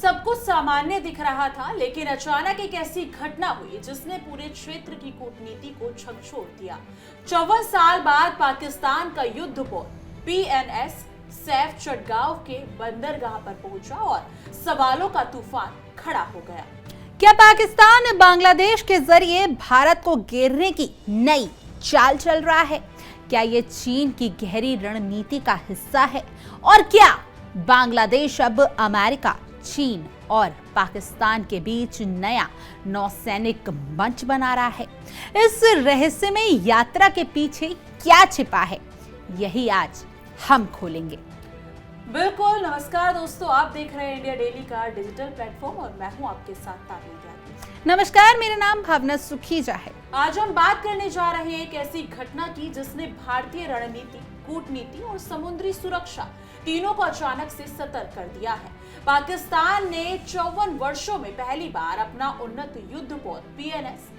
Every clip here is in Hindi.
सब कुछ सामान्य दिख रहा था, लेकिन अचानक एक ऐसी घटना हुई जिसने पूरे क्षेत्र की कूटनीति को झकझोर दिया। 54 साल बाद पाकिस्तान का युद्धपोत PNS सैफ चटगांव के बंदरगाह पर पहुंचा और सवालों का तूफान खड़ा हो गया। क्या पाकिस्तान बांग्लादेश के जरिए भारत को घेरने की नई चाल चल रहा है? क्या ये चीन की गहरी रणनीति का हिस्सा है? और क्या बांग्लादेश अब अमेरिका, चीन और पाकिस्तान के बीच नया नौसैनिक मंच बना रहा है? इस रहस्यमय यात्रा के पीछे क्या छिपा है, यही आज हम खोलेंगे। बिल्कुल। नमस्कार दोस्तों, आप देख रहे हैं इंडिया डेली का डिजिटल प्लेटफॉर्म और मैं हूं आपके साथ तानिया त्यागी। नमस्कार, मेरा नाम भावना सुखीजा है। आज हम बात करने जा रहे हैं एक ऐसी घटना की जिसने भारतीय रणनीति, कूटनीति और समुद्री सुरक्षा तीनों को अचानक से सतर्क कर दिया है। पाकिस्तान ने 54 वर्षों में पहली बार अपना उन्नत युद्धपोत PNS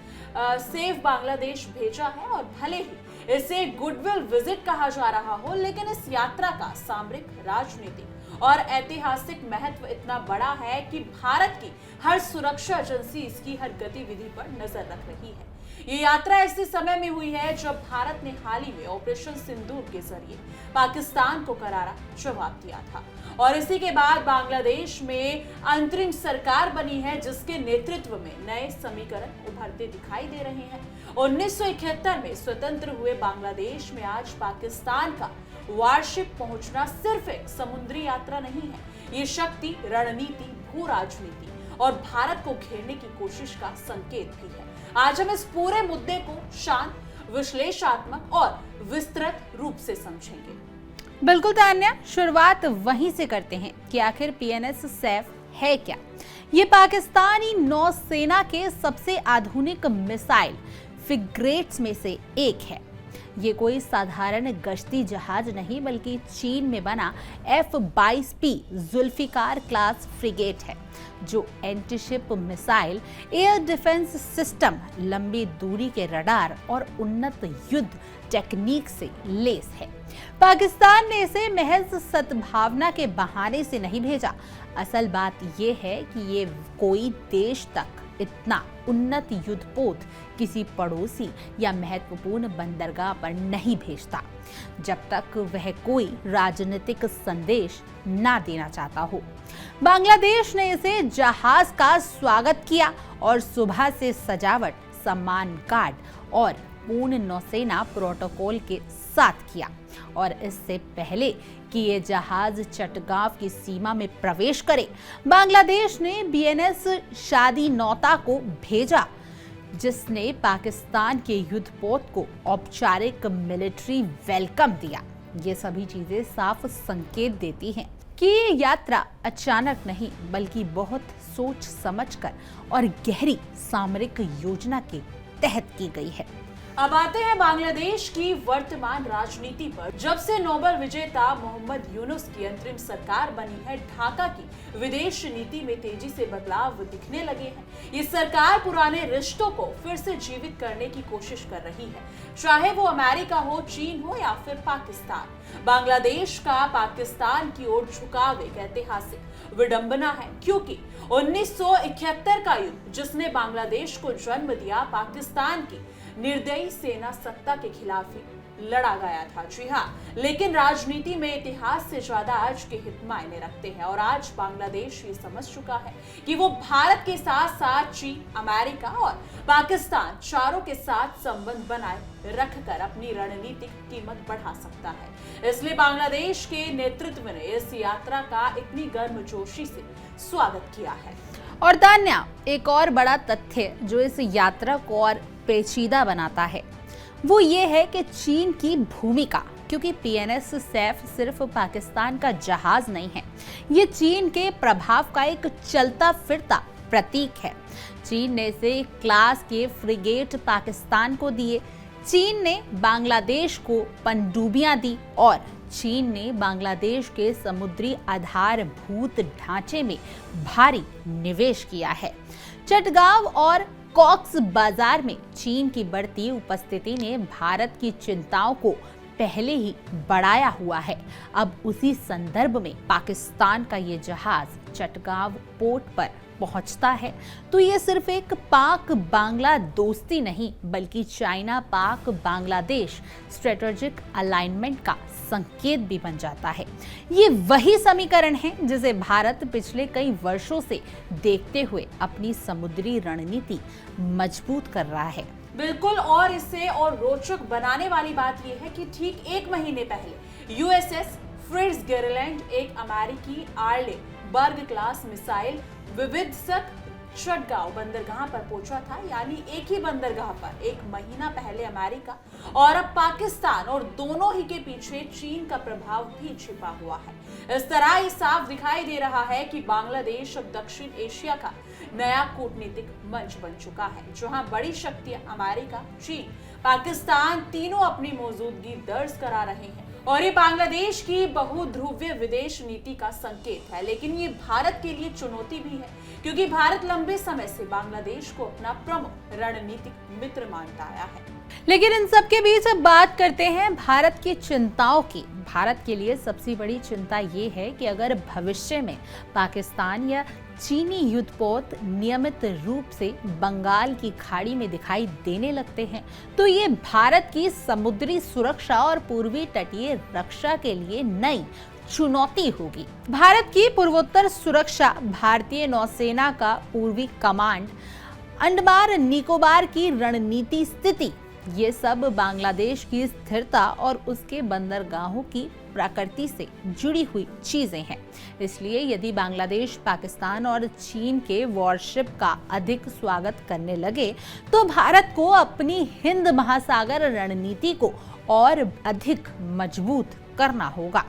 सेफ बांग्लादेश भेजा है और भले ही इसे गुडविल विजिट कहा जा रहा हो, लेकिन इस यात्रा का सामरिक, राजनीतिक और ऐतिहासिक महत्व इतना बड़ा है कि भारत की हर सुरक्षा एजेंसी इसकी हर गतिविधि पर नजर रख रही है। ये यात्रा ऐसे समय में हुई है जब भारत ने हाल ही में ऑपरेशन सिंदूर के जरिए पाकिस्तान को करारा जवाब दिया था और इसी के बाद बांग्लादेश में अंतरिम सरकार बनी है जिसके नेतृत्व में नए समीकरण उभरते दिखाई दे रहे हैं। 1971 में स्वतंत्र हुए बांग्लादेश में आज पाकिस्तान का वारशिप पहुंचना सिर्फ एक समुद्री यात्रा नहीं है, ये शक्ति, रणनीति, भू राजनीति और भारत को घेरने की कोशिश का संकेत भी है। आज हम इस पूरे मुद्दे को शांत, विश्लेषणात्मक और विस्तृत रूप से समझेंगे। बिल्कुल तान्या, शुरुआत वहीं से करते हैं कि आखिर PNS सैफ है क्या। ये पाकिस्तानी नौसेना के सबसे आधुनिक मिसाइल फ्रिगेट्स में से एक है। ये कोई साधारण गश्ती जहाज नहीं बल्कि चीन में बना F-22P जुल्फिकार क्लास फ्रिगेट है, जो antiship missile, air defence system, लंबी दूरी के रडार और उन्नत युद्ध टेक्निक से लेस है। पाकिस्तान ने इसे महज सद्भावना के बहाने से नहीं भेजा। असल बात यह है कि ये कोई देश तक इतना उन्नत युद्धपोत किसी पड़ोसी या महत्वपूर्ण बंदरगाह पर नहीं भेजता जब तक वह कोई राजनीतिक संदेश ना देना चाहता हो। बांग्लादेश ने इसे जहाज का स्वागत किया और सुबह से सजावट, सम्मान कार्ड और पूर्ण नौसेना प्रोटोकॉल के साथ किया। और इससे पहले कि ये जहाज चटगांव की सीमा में प्रवेश करे, बांग्लादेश ने BNS शादी नौता को भेजा, जिसने पाकिस्तान के युद्धपोत को औपचारिक मिलिट्री वेलकम दिया। ये सभी चीजें साफ संकेत देती हैं कि ये यात्रा अचानक नहीं बल्कि बहुत सोच समझकर और गहरी सामरिक योजना के तहत की गई है। अब आते हैं बांग्लादेश की वर्तमान राजनीति पर। जब से नोबेल विजेता मोहम्मद यूनुस की अंतरिम सरकार बनी है, ढाका की विदेश नीति में तेजी से बदलाव दिखने लगे हैं। ये सरकार पुराने रिश्तों को फिर से जीवित करने की कोशिश कर रही है, चाहे वो अमेरिका हो, चीन हो या फिर पाकिस्तान। बांग्लादेश का पाकिस्तान की ओर झुकाव एक ऐतिहासिक विडंबना है, क्योंकि 1971 का युद्ध, जिसने बांग्लादेश को जन्म दिया, पाकिस्तान की निर्दयी सेना सत्ता के खिलाफ ही लड़ा गया था। जी हाँ, लेकिन राजनीति में इतिहास से ज्यादा आज के हित मायने रखते हैं और आज बांग्लादेश ये समझ चुका है कि वो भारत के साथ साथ चीन, अमेरिका और पाकिस्तान चारों के साथ संबंध बनाए रखकर अपनी रणनीतिक कीमत बढ़ा सकता है। इसलिए बांग्लादेश के नेतृत्व ने इस यात्रा का इतनी गर्मजोशी से स्वागत किया है। और तान्या, एक और बड़ा तथ्य जो इस यात्रा को और पेचीदा बनाता है वो ये है कि चीन की भूमिका, क्योंकि PNS सैफ सिर्फ पाकिस्तान का जहाज नहीं है, ये चीन के प्रभाव का एक चलता फिरता प्रतीक है। चीन ने इसे क्लास के फ्रिगेट पाकिस्तान को दिए, चीन ने बांग्लादेश को पनडुब्बियां दी और चीन ने बांग्लादेश के समुद्री आधारभूत ढांचे में भारी निवेश किया है। चटगांव और कॉक्स बाजार में चीन की बढ़ती उपस्थिति ने भारत की चिंताओं को पहले ही बढ़ाया हुआ है। अब उसी संदर्भ में पाकिस्तान का ये जहाज चटगांव पोर्ट पर पहुंचता है तो ये सिर्फ एक पाक बांग्ला दोस्ती नहीं बल्कि चाइना पाक बांग्लादेश स्ट्रेटेजिक अलाइनमेंट का संकेत भी बन जाता है। ये वही समीकरण है जिसे भारत पिछले कई वर्षों से देखते हुए अपनी समुद्री रणनीति मजबूत कर रहा है। बिल्कुल, और इसे और रोचक बनाने वाली बात यह है कि ठीक एक महीने पहले यूएसएस फ्रिट्ज गेरलैंड एक अमेरिकी आर्ले बर्ग क्लास मिसाइल विविध्सक चटगांव बंदरगाह पर पहुंचा था। यानी एक ही बंदरगाह पर एक महीना पहले अमेरिका और अब पाकिस्तान, और दोनों ही के पीछे चीन का प्रभाव भी छिपा हुआ है। इस तरह ये साफ दिखाई दे रहा है कि बांग्लादेश अब दक्षिण एशिया का नया कूटनीतिक मंच बन चुका है, जहां बड़ी शक्तियां अमेरिका, चीन, पाकिस्तान तीनों अपनी मौजूदगी दर्ज करा रहे हैं। और ये बांग्लादेश की बहुध्रुवीय विदेश नीति का संकेत है, लेकिन ये भारत के लिए चुनौती भी है, क्योंकि भारत लंबे समय से बांग्लादेश को अपना प्रमुख रणनीतिक मित्र मानता आया है। लेकिन इन सब के बीच अब बात करते हैं भारत की चिंताओं की। भारत के लिए सबसे बड़ी चिंता ये है कि अगर भविष्य में पाकिस्तान या चीनी युद्धपोत नियमित रूप से बंगाल की खाड़ी में दिखाई देने लगते हैं तो ये भारत की समुद्री सुरक्षा और पूर्वी तटीय रक्षा के लिए नई चुनौती होगी। भारत की पूर्वोत्तर सुरक्षा, भारतीय नौसेना का पूर्वी कमांड, अंडमान निकोबार की रणनीति स्थिति, ये सब बांग्लादेश की स्थिरता और उसके बंदरगाहों की प्रकृति से जुड़ी हुई चीजें हैं। इसलिए यदि बांग्लादेश पाकिस्तान और चीन के वॉरशिप का अधिक स्वागत करने लगे तो भारत को अपनी हिंद महासागर रणनीति को और अधिक मजबूत करना होगा।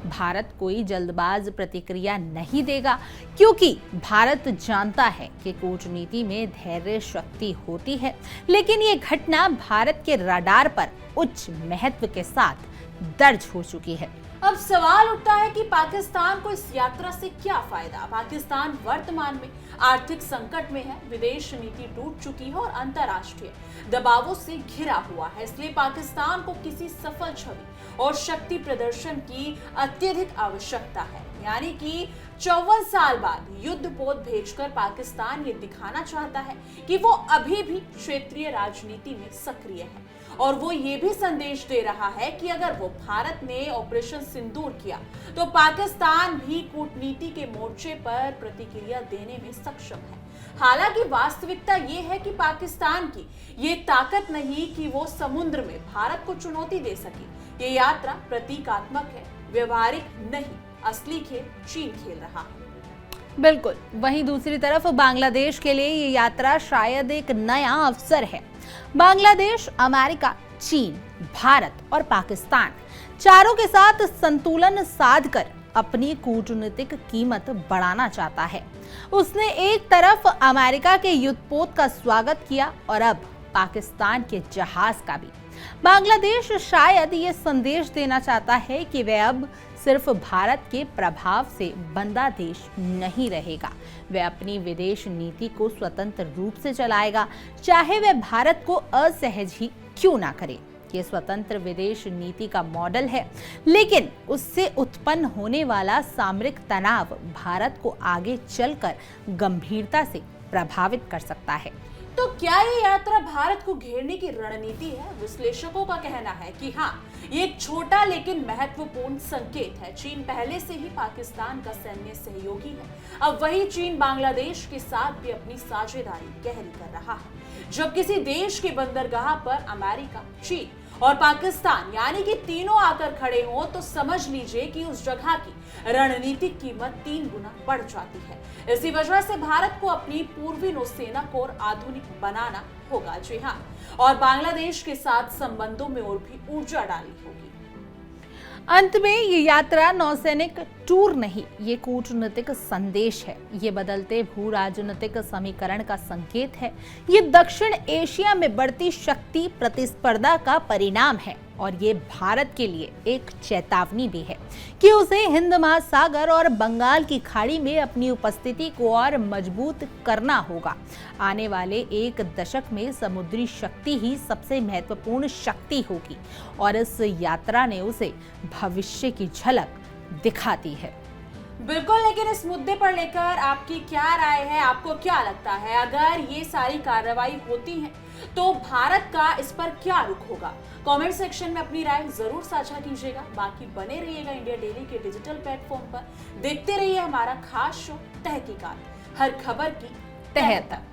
भारत कोई जल्दबाज प्रतिक्रिया नहीं देगा, क्योंकि भारत जानता है कि कूटनीति में धैर्य शक्ति होती है। लेकिन ये घटना भारत के रडार पर उच्च महत्व के साथ दर्ज हो चुकी है। अब सवाल उठता है कि पाकिस्तान को इस यात्रा से क्या फायदा। पाकिस्तान वर्तमान में आर्थिक संकट में है, विदेश नीति टूट चुकी है और अंतर्राष्ट्रीय दबावों से घिरा हुआ है। इसलिए पाकिस्तान को किसी सफल छवि और शक्ति प्रदर्शन की अत्यधिक आवश्यकता है। यानी कि 54 साल बाद युद्धपोत भेजकर पाकिस्तान ये दिखाना चाहता है कि वो अभी भी क्षेत्रीय राजनीति में सक्रिय है, और वो ये भी संदेश दे रहा है कि अगर वो भारत ने ऑपरेशन सिंदूर किया तो पाकिस्तान भी कूटनीति के मोर्चे पर प्रतिक्रिया देने में सक्षम है। हालांकि वास्तविकता ये है कि पाकिस्तान की ये ताकत नहीं कि वो समुद्र में भारत को चुनौती दे सके। ये यात्रा प्रतीकात्मक है, व्यवहारिक नहीं। असली खेल चीन खेल रहा है। बिल्कुल, वहीं दूसरी तरफ बांग्लादेश के लिए ये यात्रा शायद एक नया अवसर है। बांग्लादेश अमेरिका, चीन, भारत और पाकिस्तान चारों के साथ संतुलन साधकर अपनी कूटनीतिक कीमत बढ़ाना चाहता है। उसने एक तरफ अमेरिका के युद्धपोत का स्वागत किया और अब पाकिस्तान के जहाज का भी। बांग्लादेश शायद ये संदेश देना चाहता है कि वह अब सिर्फ भारत के प्रभाव से बंधा देश नहीं रहेगा। वह अपनी विदेश नीति को स्वतंत्र रूप से चलाएगा, चाहे वह भारत को असहज ही क्यों ना करे। ये स्वतंत्र विदेश नीति का मॉडल है, लेकिन उससे उत्पन्न होने वाला सामरिक तनाव भारत को आगे चलकर गंभीरता से प्रभावित कर सकता है। तो क्या ये यात्रा भारत को घेरने की रणनीति है? विश्लेषकों का कहना है कि हाँ, ये एक छोटा लेकिन महत्वपूर्ण संकेत है। चीन पहले से ही पाकिस्तान का सैन्य सहयोगी है। अब वही चीन बांग्लादेश के साथ भी अपनी साझेदारी गहरी कर रहा है। जब किसी देश के बंदरगाह पर अमेरिका, चीन और पाकिस्तान यानी कि तीनों आकर खड़े हों तो समझ लीजिए कि उस जगह की रणनीतिक कीमत 3 गुना बढ़ जाती है। इसी वजह से भारत को अपनी पूर्वी नौसेना को और आधुनिक बनाना होगा। जी हाँ, और बांग्लादेश के साथ संबंधों में और भी ऊर्जा डालनी होगी। अंत में ये यात्रा नौसैनिक टूर नहीं, ये कूटनीतिक संदेश है। ये बदलते भू राजनीतिक समीकरण का संकेत है। ये दक्षिण एशिया में बढ़ती शक्ति प्रतिस्पर्धा का परिणाम है, और ये भारत के लिए एक चेतावनी भी है कि उसे हिंद महासागर और बंगाल की खाड़ी में अपनी उपस्थिति को और मजबूत करना होगा। आने वाले एक दशक में समुद्री शक्ति ही सबसे महत्वपूर्ण शक्ति होगी, और इस यात्रा ने उसे भविष्य की झलक दिखाती है। बिल्कुल, लेकिन इस मुद्दे पर लेकर आपकी क्या राय है? आपको क्या लगता है, अगर ये सारी कार्रवाई होती है तो भारत का इस पर क्या रुख होगा? कमेंट सेक्शन में अपनी राय जरूर साझा कीजिएगा। बाकी बने रहिएगा इंडिया डेली के डिजिटल प्लेटफॉर्म पर, देखते रहिए हमारा खास शो तहकीकात, हर खबर की तह तक।